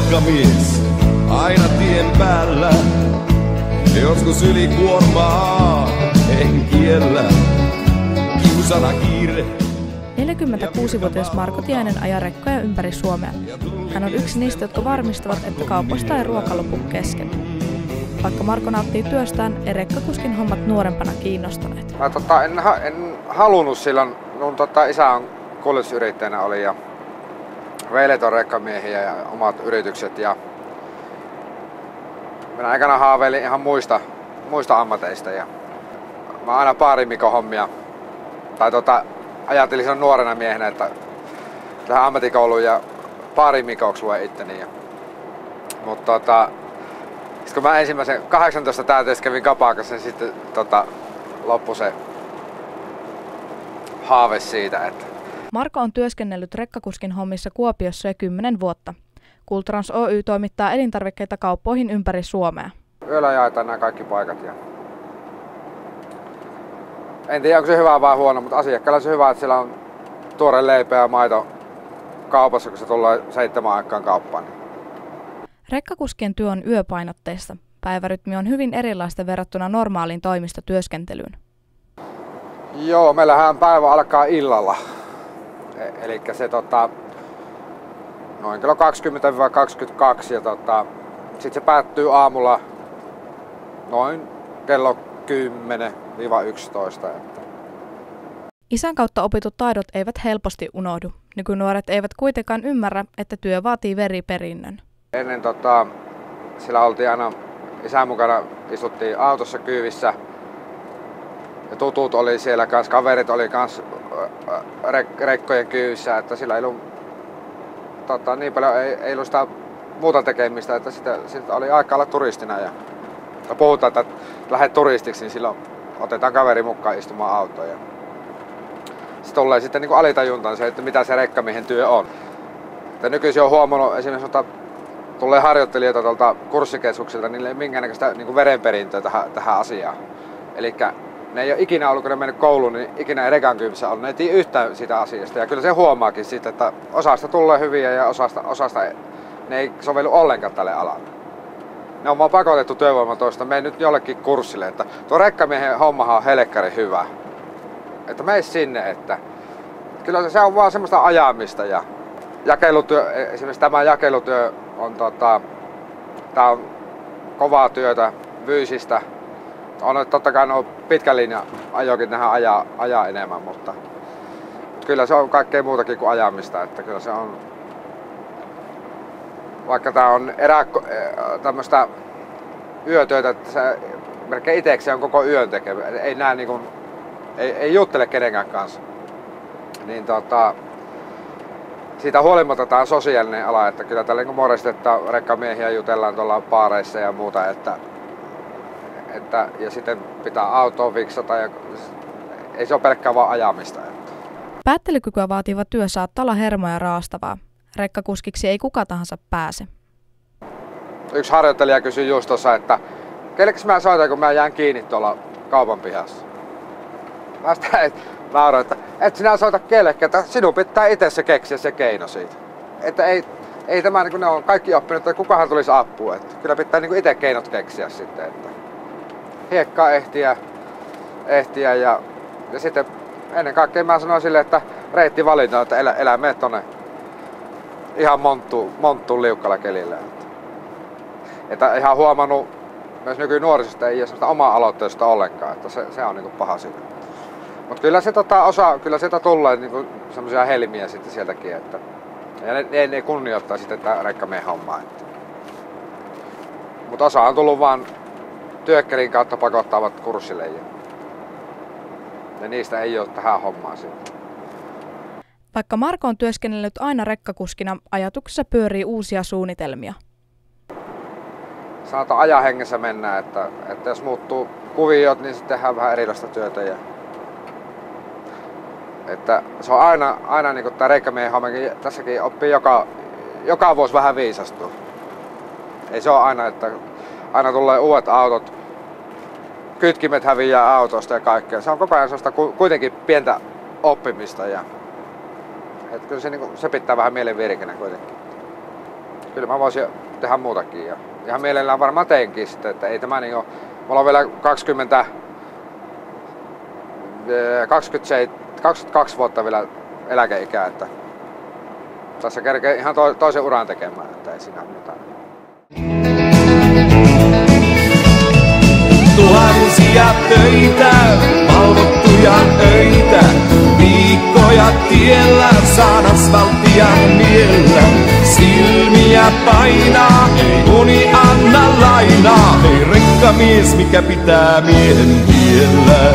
rekkamies, aina tien päällä. Joskus ylikuormaa en kiellä, kiusana kiire. 46-vuotias Marko Tiainen ajaa rekkoja ympäri Suomea. Hän on yksi niistä, jotka varmistavat, että kaupoista ei ruoka lopu kesken. Vaikka Marko nauttii työstään, ei rekkakuskin hommat nuorempana kiinnostaneet. En halunnut silloin, mun isä on kuljetusyrittäjänä oli ja veljet on rekkamiehiä ja omat yritykset. Ja minä aikana haaveilin ihan muista ammateista ja mä aina paarimikon hommia. Tai ajattelin silloin nuorena miehenä, että tähän ammattikouluun ja paarimikoksi luen itteni. Mutta kun mä ensimmäisen 18 täyteessä kävin kapakassa, niin sitten loppui se haave siitä. Että Marko on työskennellyt rekkakuskin hommissa Kuopiossa jo 10 vuotta. Kultrans Oy toimittaa elintarvikkeita kauppoihin ympäri Suomea. Yöllä jaetaan nämä kaikki paikat. Ja en tiedä, onko se hyvä vai huono, mutta asiakkaalla se hyvä, että siellä on tuore leipä ja maito kaupassa, kun se tulee 7 aikaan kauppaan. Rekkakuskien työ on yöpainotteista. Päivärytmi on hyvin erilaista verrattuna normaaliin toimistotyöskentelyyn. Joo, meillähän päivä alkaa illalla. Eli se noin kello 20-22 ja sitten se päättyy aamulla noin kello 10-11. Isän kautta opitut taidot eivät helposti unohdu. Nykynuoret eivät kuitenkaan ymmärrä, että työ vaatii veriperinnön. Ennen sillä oltiin aina isän mukana, istuttiin autossa kyyvissä ja tutut oli siellä kanssa, kaverit oli kanssa rekkojen kyyvissä, että sillä ei ollut niin paljon ei ollut sitä muuta tekemistä, että sitä oli aika olla turistina ja puhutaan, että lähdet turistiksi, niin silloin otetaan kaveri mukaan istumaan autoon. Se tulee sitten niin kuin alitajuntaan se, että mitä se rekkamiehen työ on. Ja nykyisin on huomannut esimerkiksi, tulee harjoittelijoita tuolta kurssikeskuksilta, niille ei minkäännäköistä niin verenperintöä tähän asiaan. Eli ne ei ole ikinä ollut, kun ne mennyt kouluun, niin ikinä ei rekan kyyvissä ollut. Ne ei tiedä yhtään sitä asiasta. Ja kyllä se huomaakin siitä, että osasta tulee hyviä ja osasta ne ei sovellu ollenkaan tälle alalle. Ne on vaan pakotettu työvoiman toista. Mene nyt jollekin kurssille, että tuo rekkamiehen hommahan on helkkari hyvä. Että mene sinne, että kyllä se on vaan semmoista ajamista ja jakelutyö, esimerkiksi tämä jakelutyö on tää on kovaa työtä, fyysistä. On totta kai pitkän linjan ajokin tähän ajaa enemmän, mutta kyllä se on kaikkea muutakin kuin ajamista, että kyllä se on, vaikka tää on tämmöistä yötyötä, että se melkein itsekseen on koko yön tekevä, ei näe niinku, ei juttele kenenkään kanssa, niin siitä huolimatta tää on sosiaalinen ala, että kyllä täällä niinku morjestetaan rekkamiehiä, jutellaan tuolla baareissa ja muuta, ja sitten pitää autoa fiksata ja ei se ole pelkkää vaan ajamista. Päättelykykyä vaativa työ saattaa olla hermoja raastavaa. Rekkakuskiksi ei kuka tahansa pääse. Yksi harjoittelija kysyi just tuossa, että kellekäs mä soitan, kun mä jään kiinni tuolla kaupan pihassa. Mä nauroin, että et sinä soita kellekään, että sinun pitää itse se keksiä se keino siitä. Että ei tämä, niin kun ne on kaikki oppinut, että kukahan tulisi apua. Että kyllä pitää niin itse keinot keksiä sitten. Että hiekkaa ehtiä ja sitten ennen kaikkea mä sanoin sille, että reitti valinta, että elä mene tonne ihan monttuun liukkalla kelillä. Että ihan huomannut myös nykynuorisosta ei ole sellaista omaa aloitteesta ollenkaan, että se on niinku paha siinä. Mutta kyllä se kyllä sieltä tulee niinku semmoisia helmiä sitten sieltäkin, että ja ne kunnioittaa sitten tätä rekkamiehen hommaa. Mutta osa on tullut vaan työkkelin kautta pakottavat kurssille ja niistä ei ole tähän hommaan sitten. Vaikka Marko on työskennellyt aina rekkakuskina, ajatuksessa pyörii uusia suunnitelmia. Sanotaan ajahengessä mennään, että jos muuttuu kuviot, niin sitten tehdään vähän erilaista työtä. Että se on aina niin kuin tämä rekkamiehen hommakin, tässäkin oppii joka vuosi vähän viisastua. Ei se ole aina, että aina tulee uudet autot, kytkimet häviää autosta ja kaikkea. Se on koko ajan sellaista kuitenkin pientä oppimista. Että kyllä se pitää vähän mielen virkeänä kuitenkin. kyllä mä voisin tehdä muutakin. Ja ihan mielellään varmaan teenkin sitten, että ei tämä niin ole. Mulla on vielä 22 vuotta vielä eläkeikää, että tässä kerkee ihan toisen uran tekemään, että ei siinä mitään. Tuhansia töitä, valvottuja öitä, viikkoja tiellä, saan asfalttia miellä. Silmiä painaa, ei uni anna lainaa, ei rekkamies mikä pitää miehen tiellä.